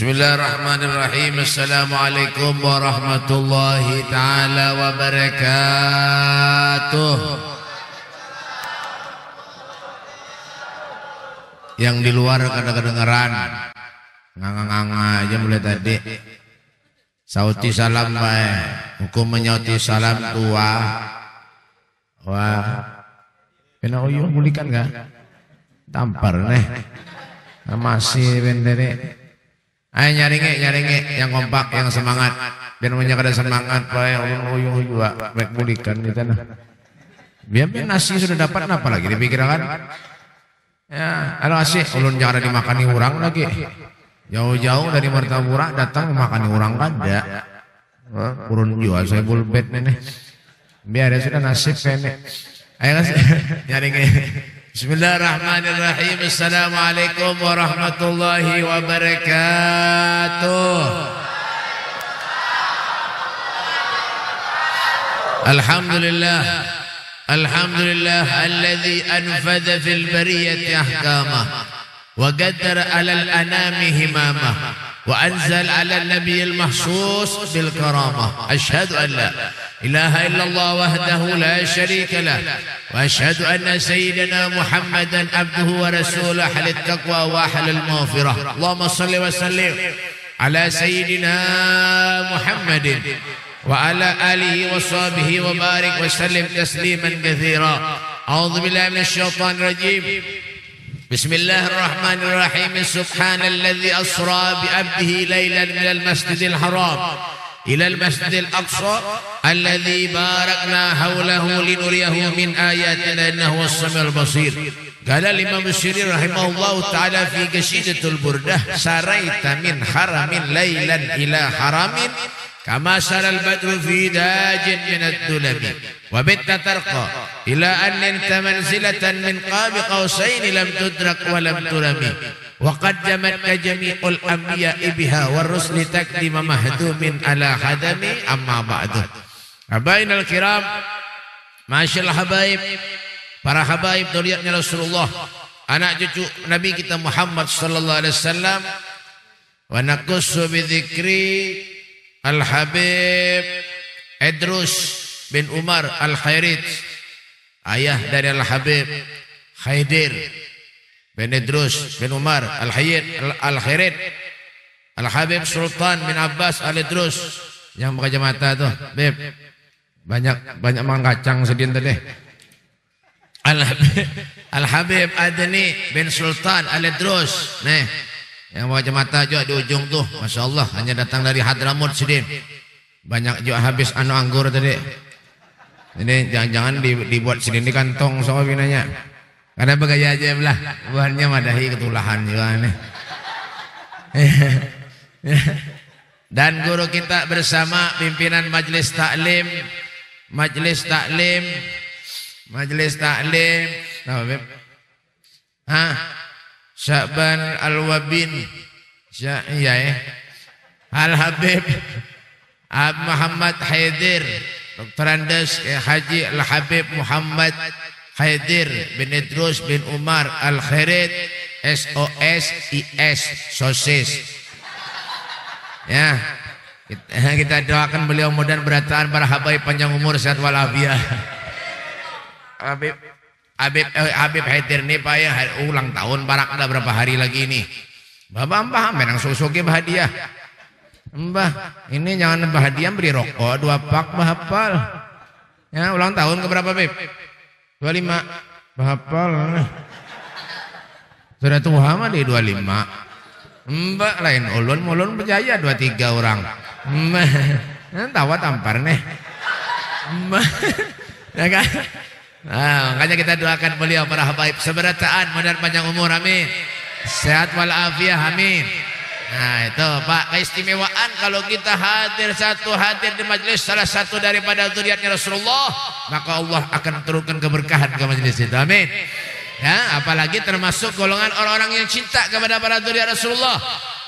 Bismillahirrahmanirrahim. Assalamualaikum warahmatullahi ta'ala wabarakatuh. Yang di luar kedengeran nganga-nganga aja mulai tadi. Sauti salam baik, hukum menyauti salam tua. Wah, kena uyuh bulikan gak? Tampar nih, masih bendere. Ayo nyaringe yang kompak, yang semangat. Biar punya kada semangat, baik uyuh juga, baik bulikan kita nah. Biar nasi sudah dapat, apa lagi dipikirkan? Ya, kalau asih, ulun jangan dimakani orang lagi. Jauh-jauh dari Martapura datang memakani orang kada. Kurun jual saya bulbet nih. Biar ya sudah nasib nenek. Ayo nyaringe. Bismillahirrahmanirrahim. Assalamualaikum warahmatullahi wabarakatuh. Alhamdulillah. Alhamdulillah alladzi anfadha fil bariyati ahkamah wa qaddara 'alal anami himamah wa anzal 'alal nabiyil mahsus bil karamah. Asyhadu an la ilaha illallah wahdahu la syarika lah wa asyhadu anna sayyidina Muhammadan abduhu wa rasuluhu halit taqwa wa halal maghfirah. Allahumma shalli wa sallim ala sayyidina Muhammadin wa ala alihi wa sahbihi wa barik wa sallim tasliman katsira. A'udzu billahi minasy syaithanir rajim. Bismillahirrahmanirrahim. Subhanalladzi asra bi 'abdihi lailan minal masjidil haram ila al-masjidil aqsa alladzi barakna hawlahu linuriyahu min ayatina innahu was-sami'ul basir. Qala Imam Busyiri rahimahullahu ta'ala fi qasidatul burdah, saraita min haramin lailan ila haramin kama saral badru fi dajin min ad-dulami wa bitta tarqa ila an nilta manzilatan min qabi qausain lam tudrak wa lam turami wa qaddamatka jami'ul anbiya'i biha war rusli takdima mahdumin ala hadami amma ba'du. Habainal kiram, masyaallah habaib, para habaib dzurriyyatnya Rasulullah, anak cucu Nabi kita Muhammad sallallahu alaihi wasallam. Wa naqussu bi dzikri Al-Habib Idrus bin Umar Al-Khairit, ayah dari Al-Habib Khaidir bin Idrus bin Umar Al-Khairit, Al-Habib Sultan bin Abbas Al-Idrus yang pakai mata tuh, Beb. Banyak makan kacang sedih tadi. Al-Habib Adni bin Sultan Al-Idrus, nih yang wajah mata juga di ujung tuh, masya Allah, hanya datang dari Hadramut sedih. Banyak juga habis anu anggur tadi. Ini jangan-jangan dibuat sini di kantong sama binanya. Karena begaya aja belah, buahnya madahi ketulahan juga nih. Dan guru kita bersama pimpinan Majelis Taklim, tahu Beb? Sya'ban Al-Wabin, Al-Habib Muhammad Haidir, Dr. Andes Haji Al-Habib Muhammad Haidir bin Idrus bin Umar Al-Khairit, SOSIS, sosis. Ya, kita doakan beliau mudah-mudahan para habaib panjang umur, sehat walafiat. Habib Haidir nih Pak ya, ulang tahun barak ada berapa hari lagi nih. Bapak mbah menang susuki hadiah. Mbah, ini jangan hadiah, beri rokok 2 pak bahapal. Ya, ulang tahun ke berapa, Beb? 25. Bahapal. Sudah tua mah di 25. Mbak lain ulun berjaya 23 orang. Mbah, tawa tampar nih. Mbah. Ya kan? Nah, makanya kita doakan beliau para habaib seberataan, mudah panjang umur, amin. Sehat walafiat, amin. Nah itu Pak, keistimewaan kalau kita hadir di majelis salah satu daripada dzurriyyatnya Rasulullah, maka Allah akan turunkan keberkahan ke majelis itu, amin. Ya, apalagi termasuk golongan orang-orang yang cinta kepada para dzurriyyat Rasulullah,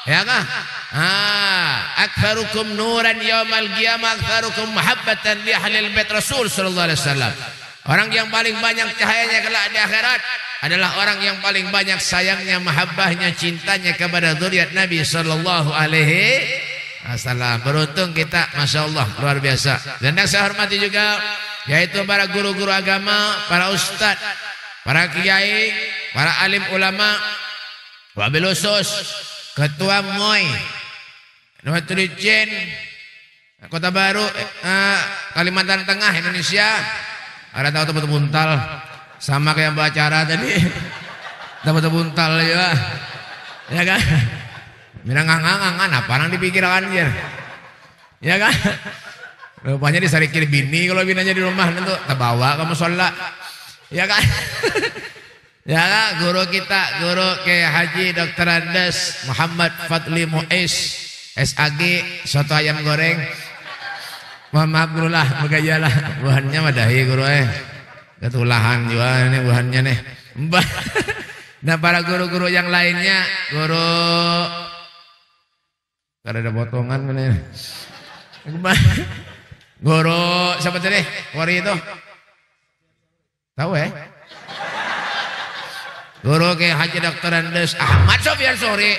ya kan? Aktsarukum nuran yaumal qiyamah aktsarukum mahabbatan li ahlil bait Rasul sallallahu alaihi wasallam. Orang yang paling banyak cahayanya kelak di akhirat adalah orang yang paling banyak sayangnya, mahabbahnya, cintanya kepada zuriat Nabi sallallahu alaihi wasallam. Beruntung kita, Masya Allah, luar biasa. Dan yang saya hormati juga yaitu para guru-guru agama, para ustadz, para kiai, para alim ulama, wabil khusus Ketua MUI Nuhatulijin Kota Baru Kalimantan Tengah Indonesia. Ada tahu tempat buntal sama kayak mbak acara tadi. Tempat buntal ya. Ya kan? Mina ngangan apa nang dipikirkan ya. Ya kan? Rupanya disarikir bini kalau binanya di rumah nanti terbawa kamu sholat. Ya kan? Ya kan? Guru kita, guru Kiai Haji Dr. Andes Muhammad Fadli Muiz SAG soto ayam goreng. Mohon maaf guru lah, begayalah buahannya madahi guru ketulahan juga ini buahannya nih. Nah para guru-guru yang lainnya, guru karena ada potongan mana ini. Guru siapa tadi? Wari itu tahu Guru Kiai Haji Dr. Andes Ahmad Sofyan Sori.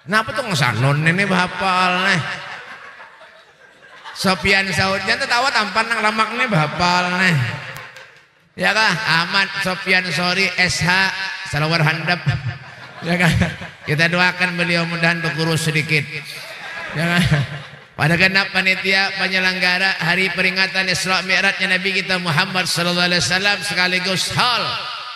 Kenapa tuh ngesalon ini bahapal nih? Sofyan Saudnya tuh tahu tampan nang lamak nih bahapal nih. Ya kah? Ahmad Sofyan Sori SH Salawar Handap. Ya kah? Kita doakan beliau mudahan berkurus sedikit. Ya kah? Pada genap panitia penyelenggara hari peringatan Isra Mi'rajnya Nabi kita Muhammad sallallahu alaihi wasallam sekaligus hal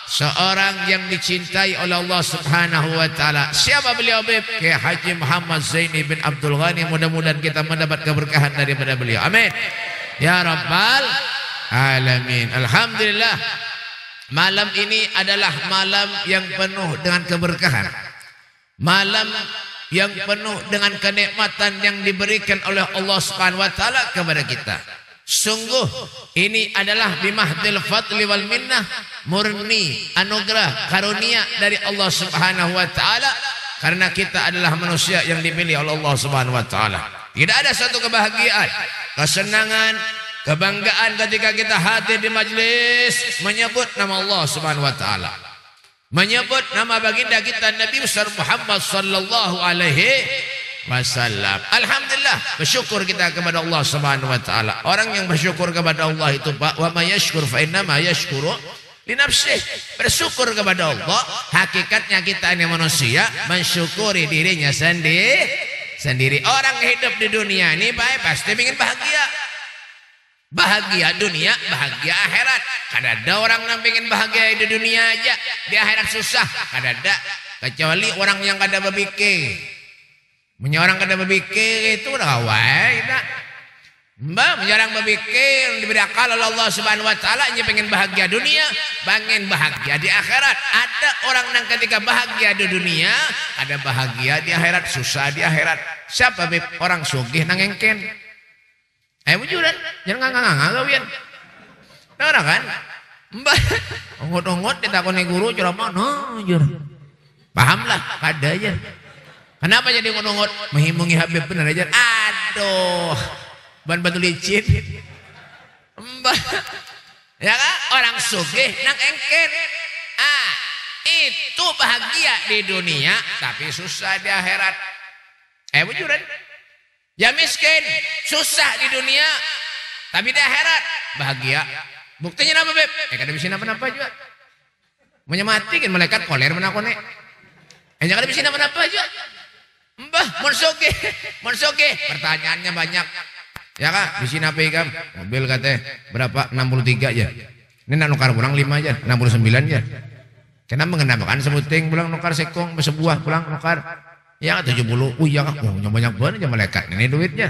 seorang yang dicintai oleh Allah Subhanahu wa taala. Siapa beliau? Kiai Haji Muhammad Zaini bin Abdul Ghani. Mudah-mudahan kita mendapat keberkahan daripada beliau. Amin. Ya rabbal alamin. Alhamdulillah. Malam ini adalah malam yang penuh dengan keberkahan. Malam yang penuh dengan kenikmatan yang diberikan oleh Allah Subhanahu wa taala kepada kita. Sungguh ini adalah bimahdil fadli wal minnah, murni anugerah karunia dari Allah Subhanahu wa taala, karena kita adalah manusia yang dipilih oleh Allah Subhanahu wa taala. Tidak ada satu kebahagiaan, kesenangan, kebanggaan ketika kita hadir di majlis menyebut nama Allah Subhanahu wa taala, menyebut nama baginda kita Nabi besar Muhammad sallallahu alaihi wasallam. Alhamdulillah, bersyukur kita kepada Allah Subhanahu wa taala. Orang yang bersyukur kepada Allah itu, Pak, wa may yashkur fa inna ma yashkuru li nafsih. Bersyukur kepada Allah, hakikatnya kita ini manusia mensyukuri dirinya sendiri. Orang hidup di dunia ini baik pasti ingin bahagia. Bahagia dunia, bahagia akhirat. Kadada orang yang pengen bahagia di dunia aja, di akhirat susah. Kadada, kecuali orang yang kada berpikir. Orang kada berpikir itu udah kawai. Menjarang berpikir diberi akal oleh Allah Subhanahu wa taala, hanya pengen bahagia dunia, pengen bahagia di akhirat. Ada orang yang ketika bahagia di dunia, ada bahagia di akhirat, susah di akhirat. Siapa orang sugih nang engken? Bujuran, jangan ngangang kawian. Nah kan? Mbah, ongot-ongot ditakoni guru ceramah, jur. Pahamlah, kada aja. Kenapa jadi ongot-ongot? Menghimungi Habib benar aja. Aduh, ban batu licin. Mbah, ya kan? Orang sugih nang engken. Itu bahagia di dunia, tapi susah di akhirat. Bujuran. Ya miskin, susah di dunia, tapi di akhirat bahagia. Buktinya apa, Beb? Kada bisa apa-apa juga. Menyemati kan malaikat koler menakone. Kada bisa apa-apa juga. Mbah, monsoke. Pertanyaannya banyak. Ya kah? Bisa apa ikam? Mobil katanya berapa? 63 aja. Ini nak nukar kurang 5 aja, 69 aja. Kenapa mengenapakan sebuting pulang nukar sekong, sebuah pulang nukar. Ya 70, ya kan, banyak banget aja malaikat, ini duitnya.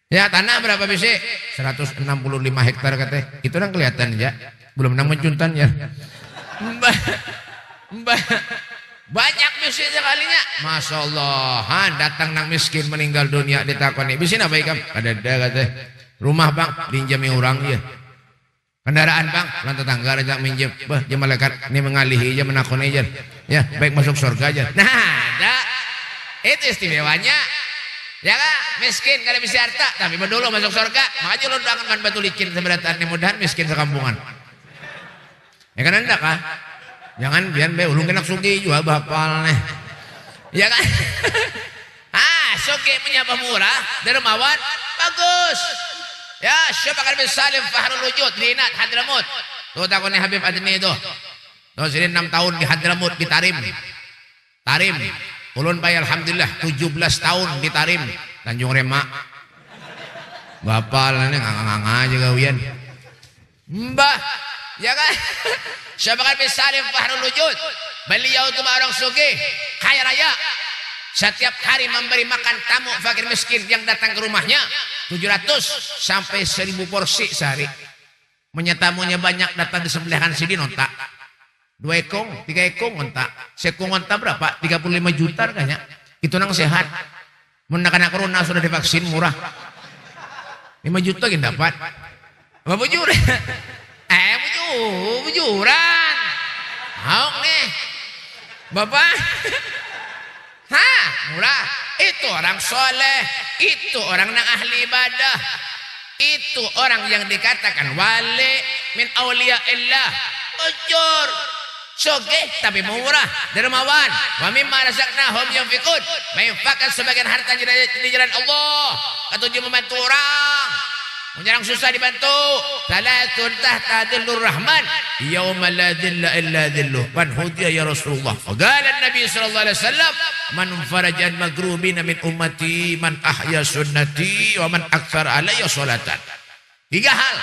Ya tanah berapa bisi? 165 hektar katanya. Itu kan kelihatan ya, belum nang mencuntan ya. Mbah, banyak bisi sekalinya. Masya Allah, datang nang miskin meninggal dunia ditakoni. Bisi apa ikam? Ada katanya. Rumah bang, pinjami orang ya. Kendaraan bang, lan tetangga aja minjem. Bah, dia malaikat ini mengalihi aja menakoni aja. Ya, baik masuk surga aja. Nah, ada. Itu istimewanya. Ya kan? Miskin kada bisa harta, tapi berdulu masuk surga. Makanya lo doakan batu licin seberatan mudahan miskin sekampungan. Ya kan anda kah? Jangan biar be ulung kenak sugi juga bapal nih. Ya kan? Sugi punya pemurah, dermawan, bagus. Ya, Syekh Bakar bin Salim Fahrul Wujud di Inat Hadramut. Tuh takutnya Habib Adni itu. Tuh sini 6 tahun di Hadramut di Tarim. Tarim. Ulun bayar alhamdulillah 17 tahun di Tarim. Tanjung Remak. Bapal ini nganga aja gawian. Mbah, ya kan? Syekh Bakar bin Salim Fahrul Wujud. Beliau itu orang sugih, kaya raya. Setiap hari memberi makan tamu fakir miskin yang datang ke rumahnya 700 sampai 1000 porsi sehari. Menyetamunya banyak datang di sebelahan sini nontak. 2 ekong, 3 ekong ngontak. Sekong ngontak berapa? 35 juta kayaknya. Itu nang sehat. Menakan corona sudah divaksin murah. 5 juta gini dapat. Apa bujur? Bujuran. Hauk nih. Bapak. Murah. Itu orang soleh. Itu orang yang ahli ibadah. Itu orang yang dikatakan wali min awliyaillah. Ujur. Sogeh tapi murah. Dermawan. Wa mimma razaqnahum yunfiqun. Menginfakkan sebagian harta di jalan Allah. Ketujuh membantu orang. Menyerang susah dibantu. Salatun tahta dhillur rahman yauma la dhilla illa dhilluh man hudiya ya Rasulullah. Qala Nabi sallallahu alaihi wasallam man farajan magrubina min ummati man ahya sunnati wa man aktsar alayya salatan. 3 hal,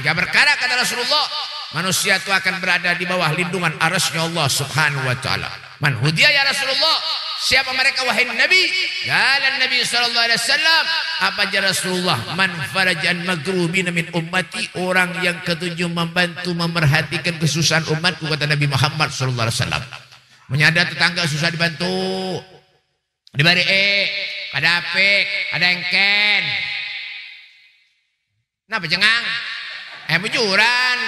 3 perkara kata Rasulullah, manusia itu akan berada di bawah lindungan arasy-Nya Allah Subhanahu wa taala. Man hudiya ya Rasulullah. Siapa mereka wahai Nabi? Qala Nabi sallallahu alaihi wasallam, apa aja Rasulullah? Man farajan magrubina min ummati, orang yang ketujuh membantu memerhatikan kesusahan umatku kata Nabi Muhammad sallallahu alaihi wasallam. Menyadar tetangga susah dibantu. Dibari ada apik, ada engken. Kenapa cengang? Bujuran.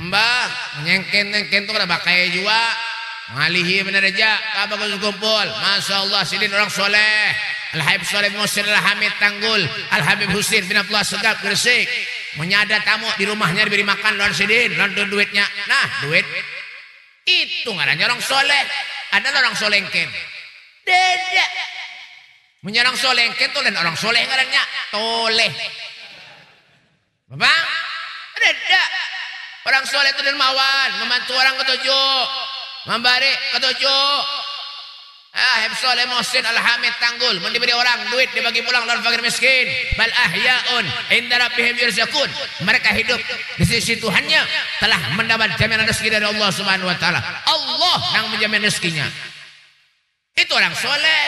Mbak, nyengken-nyengken tuh ada bakai juga. Ngalihi benar aja, bagus kumpul. Masya Allah, sidin orang soleh. Al-Habib Soleh Muhsin Al-Hamid Tanggul, Al-Habib Husin bin Abdullah Segap Gresik. Menyadar tamu di rumahnya diberi makan lawan sidin, lawan duitnya. Nah, duit itu ngaranya orang soleh. Ada orang solengken. Deda. Menyerang solengken tuh dan orang soleh ngaranya toleh. Bapak, deda. Orang soleh itu dermawan, membantu orang ketujuh. Memberi ketujuh. Habib Soleh Muhsin Al-Hamid Tanggul diberi orang duit dibagi pulang lawan fakir miskin. Bal ahyaun inda rabbihim yurzaqun. Mereka hidup di sisi Tuhannya telah mendapat jaminan rezeki dari Allah Subhanahu wa taala. Allah yang menjamin rezekinya. Itu orang soleh.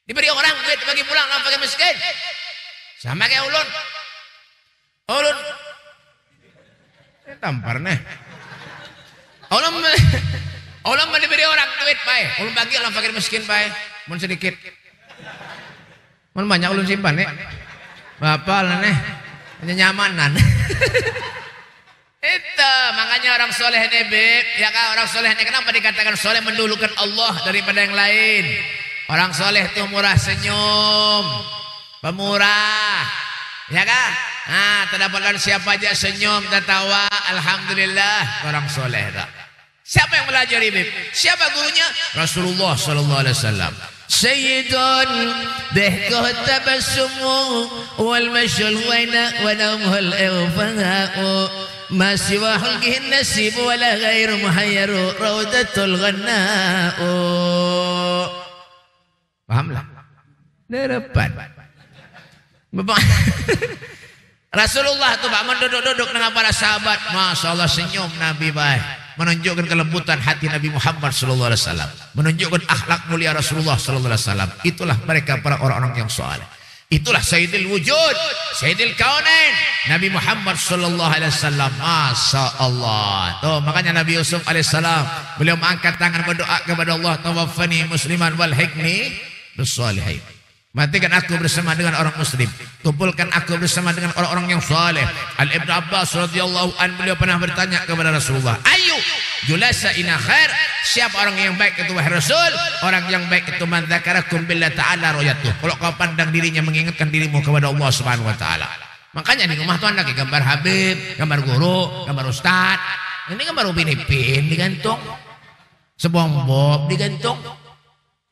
Diberi orang duit dibagi pulang lawan fakir miskin. Sama kayak ulun. Ulun tampar nih. Allah diberi orang duit baik, ulun bagi orang fakir miskin baik, mun sedikit, mun banyak ulun simpan nih, bapak lah nih, nyamanan. Itu makanya orang soleh nih beb, ya kan orang soleh nih kenapa dikatakan soleh mendulukan Allah daripada yang lain? Orang soleh itu murah senyum, pemurah, ya kan? Nah, terdapatkan siapa aja senyum, tertawa, alhamdulillah orang soleh tak. Siapa yang melajari bib? Siapa gurunya? Rasulullah sallallahu alaihi wasallam. Sayyidun dhahkuhu tabassumu wal mashul waina wa nawmuhul ighfa'u ma siwa hulkihin nasib wala ghairu muhayyaru raudatul ghanna'u. Pahamlah? Depan. Bapak Rasulullah tuh Pak menduduk-duduk dengan para sahabat. Masya Allah senyum Nabi baik, menunjukkan kelembutan hati Nabi Muhammad sallallahu alaihi wasallam, menunjukkan akhlak mulia Rasulullah sallallahu alaihi wasallam. Itulah mereka para orang-orang yang saleh. Itulah Sayyidil Wujud, Sayyidil Kaunain, Nabi Muhammad sallallahu alaihi wasallam. Masya Allah. Tuh makanya Nabi Yusuf alaihissalam beliau mengangkat tangan berdoa kepada Allah, tawaffani musliman wal hikmi bis-shalihin. Matikan aku bersama dengan orang muslim, kumpulkan aku bersama dengan orang-orang yang saleh. Al-Ibnu Abbas radhiyallahu anhu beliau pernah bertanya kepada Rasulullah, ayu julasa ina khair, siapa orang yang baik itu wahai Rasul? Orang yang baik itu man dzakarakum billahi ta'ala royatuh, kalau kau pandang dirinya mengingatkan dirimu kepada Allah Subhanahu wa taala. Makanya di rumah tuh ada gambar Habib, gambar guru, gambar ustad. Ini gambar Upin Ipin digantung. SpongeBob digantung.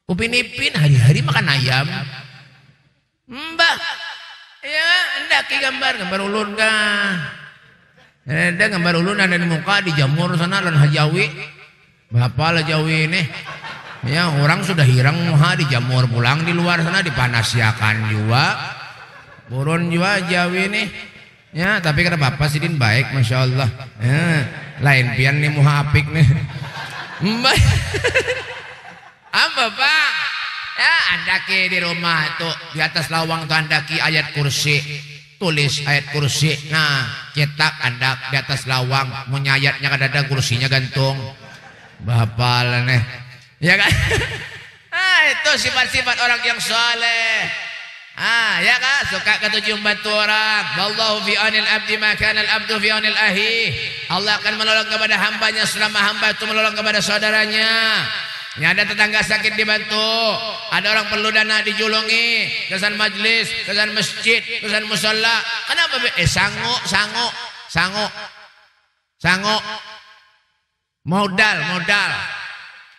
Upin Ipin hari-hari makan ayam. Mbah. Ya, hendak gambar ulun kah? Ada gambar ulun ada di muka dijamur sana lan hajawi. Bapak lah Jawi ini. Ya, orang sudah hirang muha dijamur pulang di luar sana dipanasyakan juga. Burun juga Jawi ini. Ya, tapi kata bapak sidin baik, masya Allah. Ya, lain pian nih muha apik nih. Mbak. Apa pak? Ya, andaki di rumah tuh di atas lawang tuh andaki ayat kursi. Tulis ayat kursi. Nah, cetak andak di atas lawang. Mau nyayatnya kan ada kursinya gantung. Bapak nih. Ya kan? Itu sifat-sifat orang yang soleh. Ya kan? Suka ketujuh bantu orang. Wallahu fi anil abdi maka al abdu fi anil ahi. Allah akan menolong kepada hambanya selama hamba itu menolong kepada saudaranya. Ya, ada tetangga sakit dibantu, ada orang perlu dana dijulungi, kesan majlis, kesan masjid, kesan musalla. Kenapa? Sango. Modal.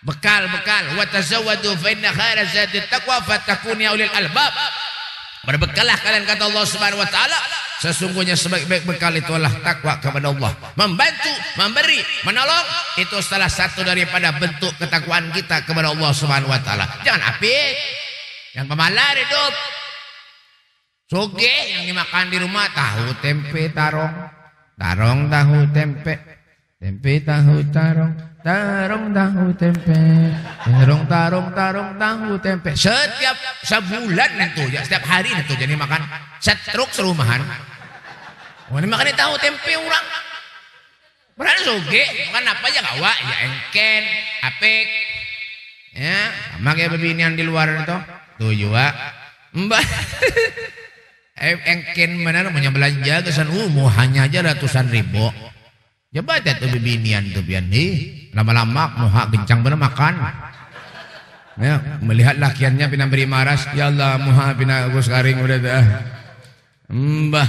Bekal. Wa tazawwadu fa inna khairaz zadi taqwa fatakun ya ulil albab. Berbekalah kalian kata Allah Subhanahu wa taala. Sesungguhnya sebaik-baik bekal itu adalah takwa kepada Allah. Membantu, memberi, menolong itu salah satu daripada bentuk ketakwaan kita kepada Allah Subhanahu wa taala. Jangan apik. Yang pemalar hidup. Soge yang dimakan di rumah tahu tempe tarong. Tarong tahu tempe. Tempe tahu tarong. Tarong tahu tempe. Tarong tahu tempe. Setiap sebulan itu ya, setiap hari itu jadi makan setruk serumahan. Oh, ini makan tahu tempe orang. Berani soge, makan apa aja kawa, ya engken, apik. Ya, sama kayak bebinian di luar itu. Tuh juga. Mbak. Engken mana namanya belanja kesan hanya aja ratusan ribu. Coba ada tuh bebinian tuh pian nih. Lama-lama muha kencang bener makan. Ya, melihat lakiannya pina beri maras, ya Allah muha pina agus karing udah dah. Mbah,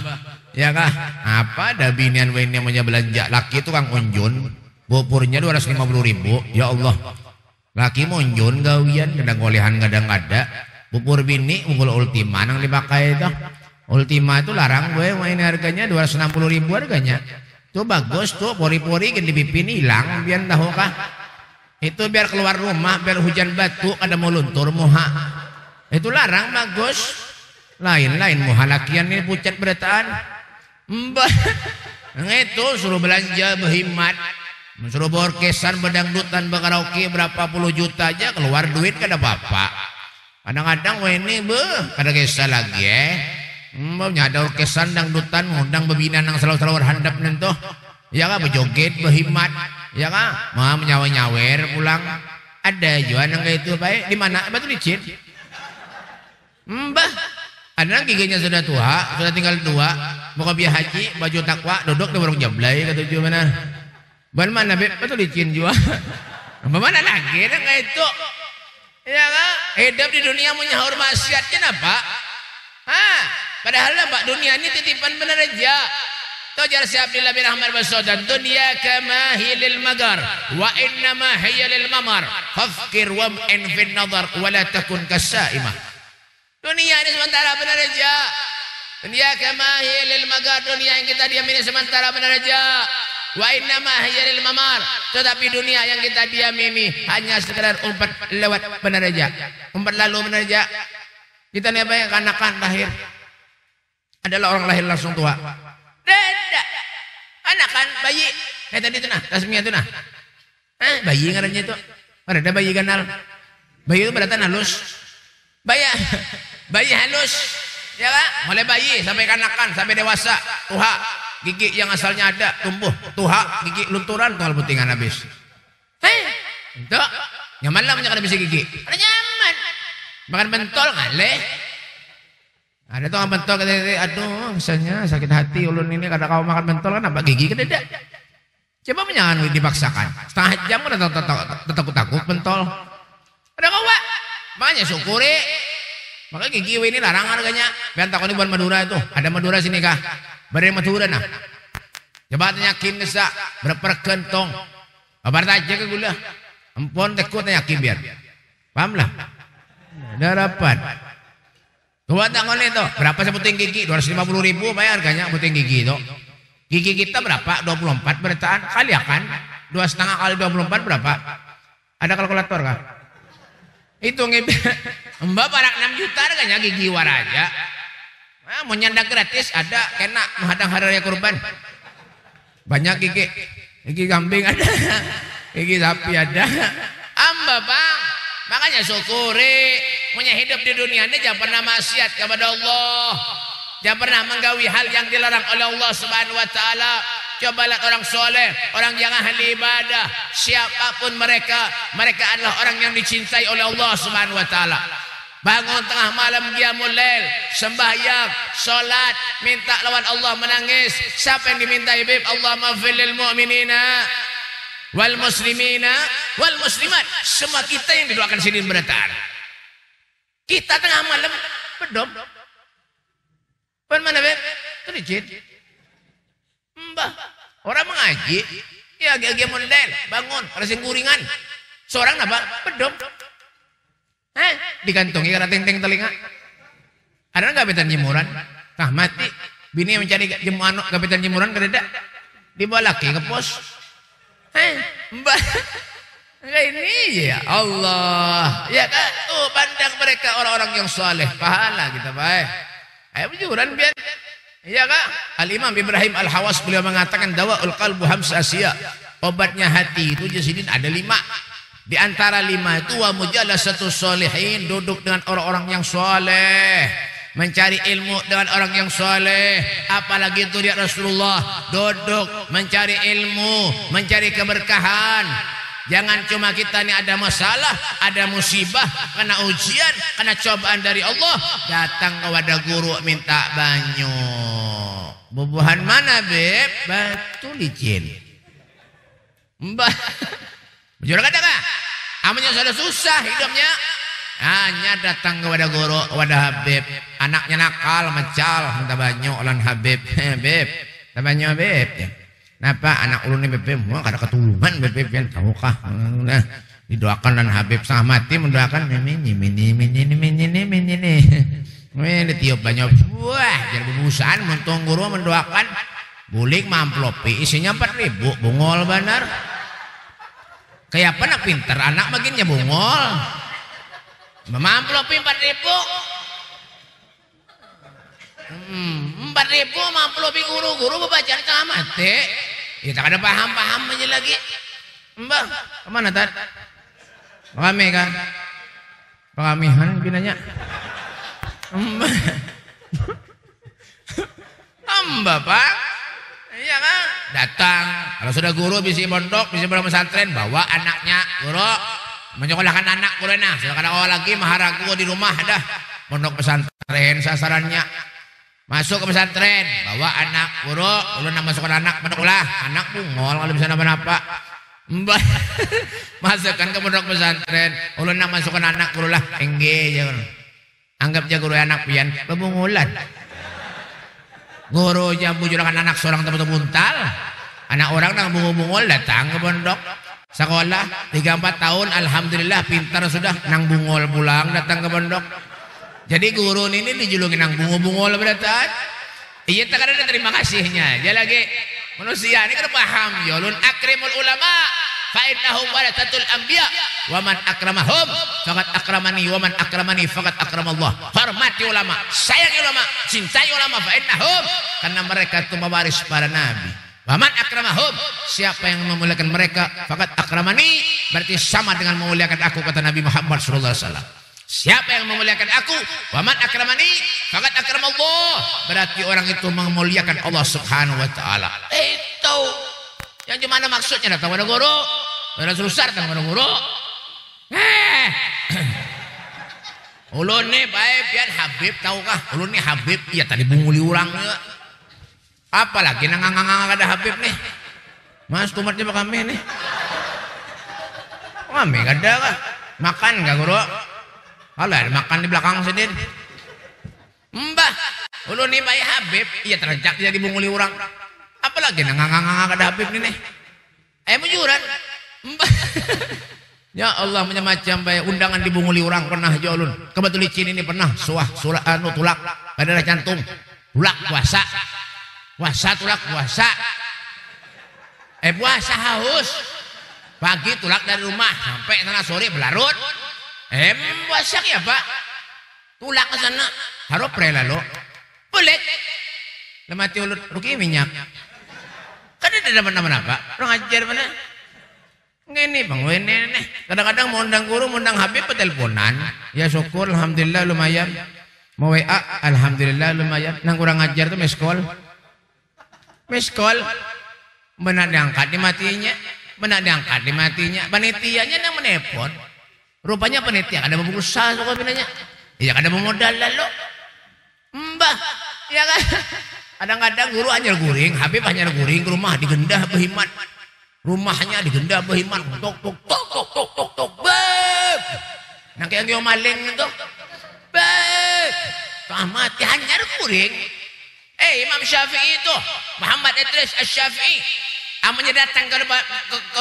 ya kah? Apa ada binian yang punya belanja? Laki itu Kang Unjun, bopurnya 250.000. Ya Allah, laki monjun gawian, kadang golehan kadang ada. Bopur bini, bopur Ultima yang dipakai itu. Ultima itu larang gue, main harganya 260.000 harganya. Tuh bagus tuh, pori-pori kan dipipin hilang, biar tahu kah? Itu biar keluar rumah, biar hujan batu ada mau luntur muha. Itu larang bagus. Lain-lain muha lakian ini pucat berataan. Mbah. Itu suruh belanja berhemat. Suruh berorkesan, berdangdutan, berkaraoke berapa puluh juta aja keluar duit kada apa-apa. Kadang-kadang ini kada kisah lagi nyada orkesan dangdutan ngundang bebinan yang selalu handap nentuh. Ya kah berjoget berhemat. Ya kah mau menyawer pulang. Ada juga yang kayak itu baik di mana batu licin. Mbah ada giginya sudah tua, sudah tinggal 2. Mau biaya haji, baju takwa, duduk di warung jablay kata juga mana. Ban mana batu licin juga. Bagaimana lagi yang kayak itu. Ya kah hidup di dunia punya hormat maksiat kenapa? Padahal Pak dunia ini titipan benar aja. Tujar si Abdullah bin Ahmad Basaudan, dunia kama hilil magar wa innama hiya lil mamar fafkir wam'in fin nazar wa la takun kasaimah. Dunia ini sementara benar aja. Dunia kama hilil magar, dunia yang kita diam ini sementara benar aja. Wa innama hiya lil mamar, tetapi dunia yang kita diam ini hanya sekedar umpat lewat benar aja. Umpat lalu benar aja. Kita ni apa yang kanakan lahir adalah orang lahir langsung tua. Tidak. Anak kan bayi. Kayak tadi itu nah, tasmiyah itu nah. Bayi ngarannya itu. Ada bayi ganal. Bayi itu beratan halus. Bayi halus. Ya kan? Mulai bayi sampai kanakan, sampai dewasa, tuha. Gigi yang asalnya ada tumbuh, tuha, gigi lunturan tuh putingan habis. Itu nyaman lah punya kada bisa gigi. Ada nyaman. Makan pentol ngaleh. Ada tuh pentol kata aduh misalnya sakit hati ulun ini kada kau makan pentol kan apa gigi kada ada. Coba jangan dipaksakan. Setengah jam udah takut pentol. Ada kau Pak? Makanya syukuri. Makanya gigi ini larang harganya. Biar takut ini buat Madura itu. Ada Madura sini kah? Beri Madura nah. Coba tanyakin kesa berapa kentong. Kabar aja ke gula. Ampun tekut tanyakin biar. Paham lah. Darapan. Coba tangan itu berapa sebuting gigi? 250.000 bayar harganya buting gigi itu. Gigi kita berapa? 24 bertaan kali akan 2,5 kali 24 berapa? Ada kalkulator kah? Hitung Mbak parak 6 juta harganya gigi waraja. Nah, mau nyanda gratis ada kena menghadang hari raya kurban. Banyak gigi kambing ada, gigi sapi ada. Amba bang, makanya syukuri. Punya hidup di dunia ini jangan pernah maksiat kepada Allah. Jangan pernah menggawi hal yang dilarang oleh Allah Subhanahu wa taala. Coba lihat orang soleh, orang yang ahli ibadah, siapapun mereka adalah orang yang dicintai oleh Allah Subhanahu wa taala. Bangun tengah malam qiyamul lail, sembahyang, salat, minta lawan Allah, menangis. Siapa yang diminta Habib? Allahumma ighfir lil mu'minina wal muslimina wal muslimat. Semua kita yang didoakan sini berataan. Kita tengah malam bedom. Pen mana Habib? Itu dicit. Mbah, orang mengaji, ya agak-agak mondel, bangun, racing kuringan. Seorang apa? Bedom. Digantungi karena ting-ting telinga. Ada nggak gapetan jemuran? Nah mati. Bini mencari jemuran gapetan jemuran kereda. Dibawa laki ke pos. Mbak. Enggak ini ya Allah. Ya kan? Tuh pandang mereka orang-orang yang saleh. Pahala kita baik. Ayo jemuran biar. Iya kak. Al-Imam Ibrahim Al-Hawas beliau mengatakan dawaul qalbu hamsa asya. Obatnya hati itu jasidin ada 5. Di antara 5 itu wa mujalasatu sholihin, duduk dengan orang-orang yang soleh, mencari ilmu dengan orang yang soleh. Apalagi itu dia Rasulullah duduk mencari ilmu, mencari keberkahan. Jangan cuma kita ini ada masalah, ada musibah, kena ujian, kena cobaan dari Allah, datang kepada guru minta banyu. Bubuhan mana Beb? Batu licin. Mbah. Jujur kata kak, amanya sudah susah hidupnya. Hanya datang kepada guru, kepada Habib. Anaknya nakal, mecal, minta banyu olan Habib. Beb, minta banyu Habib. Kenapa anak ulun ini Beb? Mau kada ketulungan Beb yang tahukah? Nah, didoakan dan Habib sang mati mendoakan ini ditiup banyu. Wah, jadi bebusan mentung guru mendoakan bulik mamplopi isinya 4.000 bungol benar. Kayak apa nak pinter anak makinnya bungol. Mamplopi 4.000. 4.000 mamplopi guru-guru bacaan tengah mati. Ya tak ada paham-paham aja lagi. Mbak, kemana tar? Kami kan? Pengamihan binanya. Mbak Pak. Iya kan? Datang. Kalau sudah guru bisa pondok, bisa pesantren, bawa anaknya guru menyekolahkan anak guru nah. Sudah kada awal lagi maharaku di rumah dah. Pondok pesantren sasarannya. Masuk ke pesantren, bawa anak guru, ulun nak masukkan anak pondok lah. Anak bungol kalau bisa napa-napa. Mbak. Masukkan ke pondok pesantren, ulun nak masukkan anak guru lah. Engge aja. Anggap aja guru anak pian bebungulan. Guru yang bujurakan anak seorang tempat buntal. Anak orang nang bungul-bungul datang ke pondok sekolah 3-4 tahun alhamdulillah pintar sudah nang bungul pulang datang ke pondok. Jadi guru ini dijuluki nang bungul-bungul beratan. Iya tak ada terima kasihnya. Dia lagi manusia ini kan paham ya ulun akrimul ulama fa innahum warasatul anbiya wa man akramahum faqad akramani wa man akramani faqad akramallah. Hormati ulama, sayangi ulama, cintai ulama fa innahum, karena mereka itu mewaris para nabi. Wa man akramahum, siapa yang memuliakan mereka faqad akramani, berarti sama dengan memuliakan aku, kata Nabi Muhammad sallallahu alaihi wasallam. Siapa yang memuliakan aku, wa man akramani faqad akramallah, berarti orang itu memuliakan Allah Subhanahu wa taala. Itu yang gimana maksudnya datang pada guru. Ada susah datang pada guru. Ulun nih baik pian Habib, tahukah? Ulun nih Habib, iya tadi bunguli orang juga. Apalagi nang-ngang ada Habib nih. Mas tumatnya pak kami nih. Kami ada kah? Makan gak guru? Alah makan di belakang sendiri. Mbah, ulun nih baik Habib, iya terencak jadi bunguli orang. Apalagi nanganganga kada Habib ini. Mujuran. Ya Allah macam bae undangan dibunguli orang pernah jolun. Kebetulan Cina ini pernah tulak pada jantung. Tulak puasa. Puasa tulak puasa. Puasa haus. Pagi tulak dari rumah sampai tengah sore belarut. Puasa ya Pak. Tulak ke sana. Harus prela lo. Boleh. Lemati ulut rugi minyak. Kan ada mana-mana Pak. Orang ajar mana? Ini bang, ini. Kadang-kadang mau undang guru, mau undang Habib, teleponan. Ya syukur, alhamdulillah lumayan. Mau WA, alhamdulillah lumayan. Nang kurang ajar tuh miss call. Benar diangkat di matinya. Panitianya yang menelpon. Rupanya panitia ada berusaha suka binanya. Iya ada memodal lalu. Mbah, ya kan? Kadang-kadang guru hanya guring, Habib hanya guring ke rumah digendah behiman. Rumahnya digendah behiman. Tok. Beb. Nah kayak yang maling itu. Beb. Mati hanya guring. Imam Syafi'i itu Muhammad Idris Asy-Syafi'i amanya datang ke